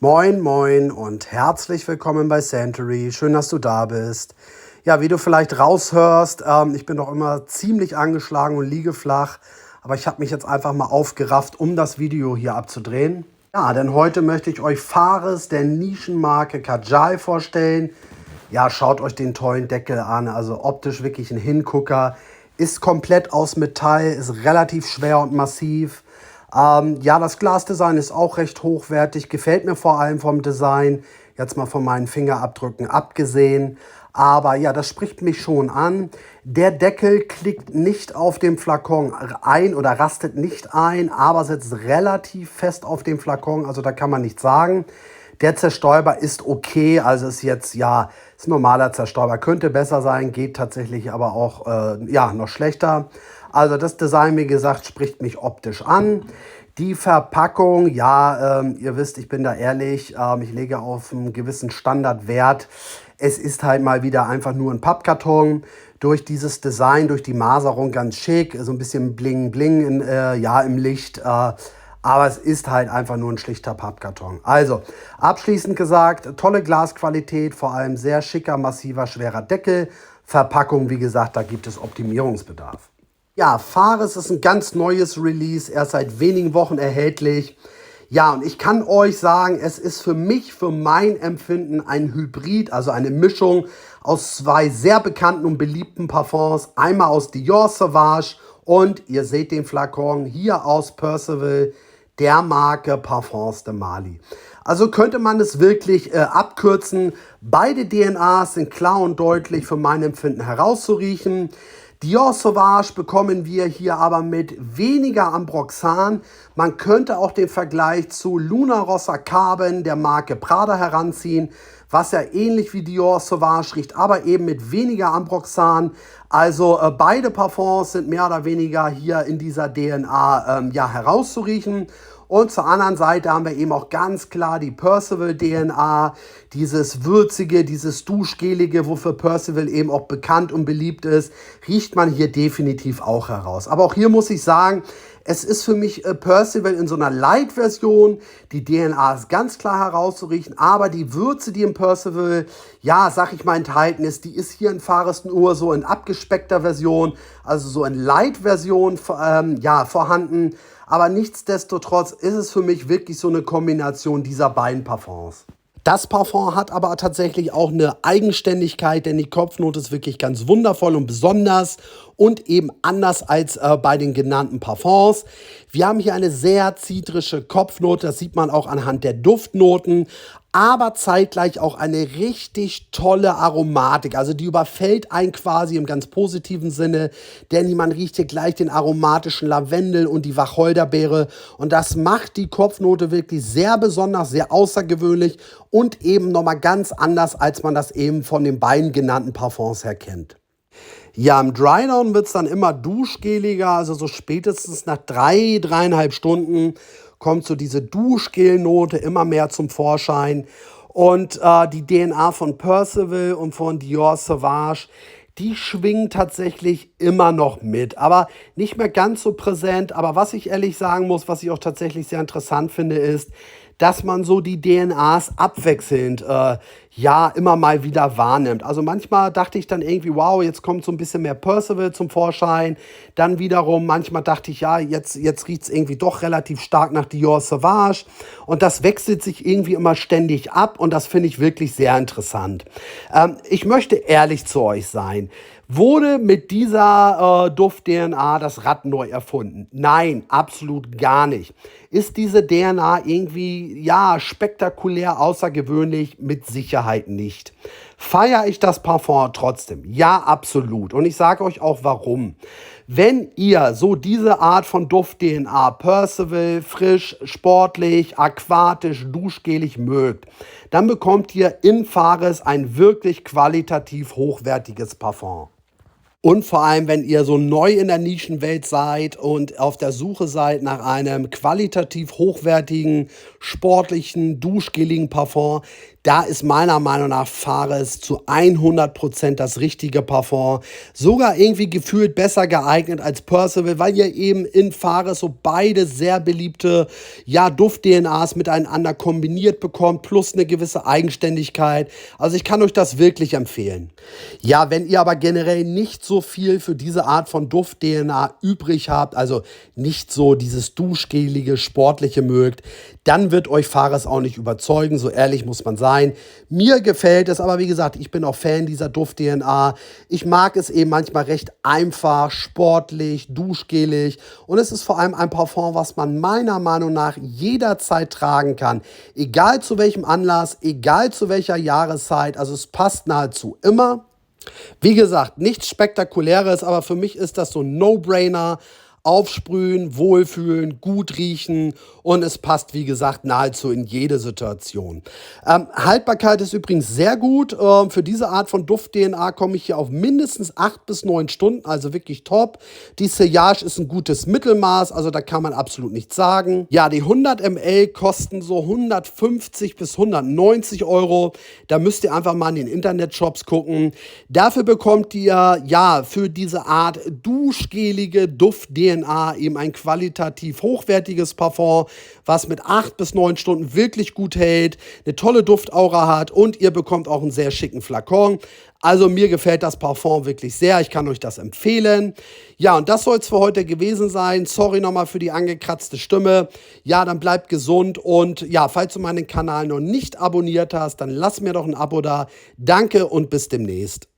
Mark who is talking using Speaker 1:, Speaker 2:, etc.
Speaker 1: Moin moin und herzlich willkommen bei Santory. Schön, dass du da bist. Ja, wie du vielleicht raushörst, ich bin doch immer ziemlich angeschlagen und liege flach. Aber ich habe mich jetzt einfach mal aufgerafft, um das Video hier abzudrehen. Ja, denn heute möchte ich euch Fares der Nischenmarke Kajai vorstellen. Ja, schaut euch den tollen Deckel an, also optisch wirklich ein Hingucker. Ist komplett aus Metall, ist relativ schwer und massiv. Ja, das Glasdesign ist auch recht hochwertig, gefällt mir vor allem vom Design, jetzt mal von meinen Fingerabdrücken abgesehen. Aber ja, das spricht mich schon an. Der Deckel klickt nicht auf dem Flakon ein oder rastet nicht ein, aber sitzt relativ fest auf dem Flakon, also da kann man nichts sagen. Der Zerstäuber ist okay, also ist jetzt, ja, ist ein normaler Zerstäuber, könnte besser sein, geht tatsächlich aber auch, ja, noch schlechter. Also das Design, wie gesagt, spricht mich optisch an. Die Verpackung, ja, ihr wisst, ich bin da ehrlich, ich lege auf einen gewissen Standardwert. Es ist halt mal wieder einfach nur ein Pappkarton. Durch dieses Design, durch die Maserung ganz schick, so ein bisschen bling bling ja, im Licht. Aber es ist halt einfach nur ein schlichter Pappkarton. Also, abschließend gesagt, tolle Glasqualität, vor allem sehr schicker, massiver, schwerer Deckel. Verpackung, wie gesagt, da gibt es Optimierungsbedarf. Ja, Fares ist ein ganz neues Release, erst seit wenigen Wochen erhältlich. Ja, und ich kann euch sagen, es ist für mich, für mein Empfinden, ein Hybrid, also eine Mischung aus zwei sehr bekannten und beliebten Parfums. Einmal aus Dior Sauvage und, ihr seht den Flakon, hier aus Percival, der Marke Parfums de Mali. Also könnte man es wirklich abkürzen. Beide DNAs sind klar und deutlich für mein Empfinden herauszuriechen. Dior Sauvage bekommen wir hier aber mit weniger Ambroxan. Man könnte auch den Vergleich zu Luna Rossa Carbon der Marke Prada heranziehen, was ja ähnlich wie Dior Sauvage riecht, aber eben mit weniger Ambroxan. Also beide Parfums sind mehr oder weniger hier in dieser DNA ja, herauszuriechen. Und zur anderen Seite haben wir eben auch ganz klar die Percival DNA, dieses würzige, dieses duschgelige, wofür Percival eben auch bekannt und beliebt ist, riecht man hier definitiv auch heraus. Aber auch hier muss ich sagen, es ist für mich Percival in so einer Light-Version. Die DNA ist ganz klar herauszuriechen, aber die Würze, die im Percival, ja, sag ich mal, enthalten ist, die ist hier in Fares nur so in abgespeckter Version, also so in Light-Version ja, vorhanden. Aber nichtsdestotrotz ist es für mich wirklich so eine Kombination dieser beiden Parfums. Das Parfum hat aber tatsächlich auch eine Eigenständigkeit, denn die Kopfnote ist wirklich ganz wundervoll und besonders und eben anders als bei den genannten Parfums. Wir haben hier eine sehr zitrische Kopfnote, das sieht man auch anhand der Duftnoten, aber zeitgleich auch eine richtig tolle Aromatik. Also die überfällt einen quasi im ganz positiven Sinne, denn man riecht hier gleich den aromatischen Lavendel und die Wacholderbeere und das macht die Kopfnote wirklich sehr besonders, sehr außergewöhnlich und eben nochmal ganz anders, als man das eben von den beiden genannten Parfums her kennt. Ja, im Drydown wird es dann immer duschgeliger, also so spätestens nach 3,5 Stunden kommt so diese Duschgelnote immer mehr zum Vorschein. Und die DNA von Percival und von Dior Sauvage, die schwingen tatsächlich immer noch mit. Aber nicht mehr ganz so präsent. Aber was ich ehrlich sagen muss, was ich auch tatsächlich sehr interessant finde, ist, dass man so die DNAs abwechselnd ja immer mal wieder wahrnimmt. Also manchmal dachte ich dann irgendwie, wow, jetzt kommt so ein bisschen mehr Percival zum Vorschein. Dann wiederum, manchmal dachte ich, ja, jetzt riecht es irgendwie doch relativ stark nach Dior Sauvage. Und das wechselt sich irgendwie immer ständig ab und das finde ich wirklich sehr interessant. Ich möchte ehrlich zu euch sein. Wurde mit dieser Duft-DNA das Rad neu erfunden? Nein, absolut gar nicht. Ist diese DNA irgendwie, ja, spektakulär außergewöhnlich? Mit Sicherheit nicht. Feiere ich das Parfum trotzdem? Ja, absolut. Und ich sage euch auch warum. Wenn ihr so diese Art von Duft-DNA, Percival, frisch, sportlich, aquatisch, duschgelig mögt, dann bekommt ihr in Fares ein wirklich qualitativ hochwertiges Parfum. Und vor allem, wenn ihr so neu in der Nischenwelt seid und auf der Suche seid nach einem qualitativ hochwertigen, sportlichen, duschgeligen Parfum, Da ist meiner Meinung nach Fares zu 100% das richtige Parfum. Sogar irgendwie gefühlt besser geeignet als Percival, weil ihr eben in Fares so beide sehr beliebte, ja, Duft-DNAs miteinander kombiniert bekommt, plus eine gewisse Eigenständigkeit. Also ich kann euch das wirklich empfehlen. Ja, wenn ihr aber generell nicht so viel für diese Art von Duft-DNA übrig habt, also nicht so dieses duschgelige, sportliche mögt, dann wird euch Fares auch nicht überzeugen, so ehrlich muss man sein. Mir gefällt es, aber wie gesagt, ich bin auch Fan dieser Duft-DNA. Ich mag es eben manchmal recht einfach, sportlich, duschgelig und es ist vor allem ein Parfum, was man meiner Meinung nach jederzeit tragen kann. Egal zu welchem Anlass, egal zu welcher Jahreszeit, also es passt nahezu immer. Wie gesagt, nichts Spektakuläres, aber für mich ist das so ein No-Brainer. Aufsprühen, wohlfühlen, gut riechen und es passt, wie gesagt, nahezu in jede Situation. Haltbarkeit ist übrigens sehr gut. Für diese Art von Duft-DNA komme ich hier auf mindestens 8 bis 9 Stunden, also wirklich top. Die Sillage ist ein gutes Mittelmaß, also da kann man absolut nichts sagen. Ja, die 100 ml kosten so 150 bis 190 Euro. Da müsst ihr einfach mal in den Internetshops gucken. Dafür bekommt ihr, ja, für diese Art duschgelige Duft-DNA eben ein qualitativ hochwertiges Parfum, was mit 8 bis 9 Stunden wirklich gut hält, eine tolle Duftaura hat und ihr bekommt auch einen sehr schicken Flakon. Also mir gefällt das Parfum wirklich sehr, ich kann euch das empfehlen. Ja, und das soll es für heute gewesen sein. Sorry nochmal für die angekratzte Stimme. Ja, dann bleibt gesund und ja, falls du meinen Kanal noch nicht abonniert hast, dann lass mir doch ein Abo da. Danke und bis demnächst.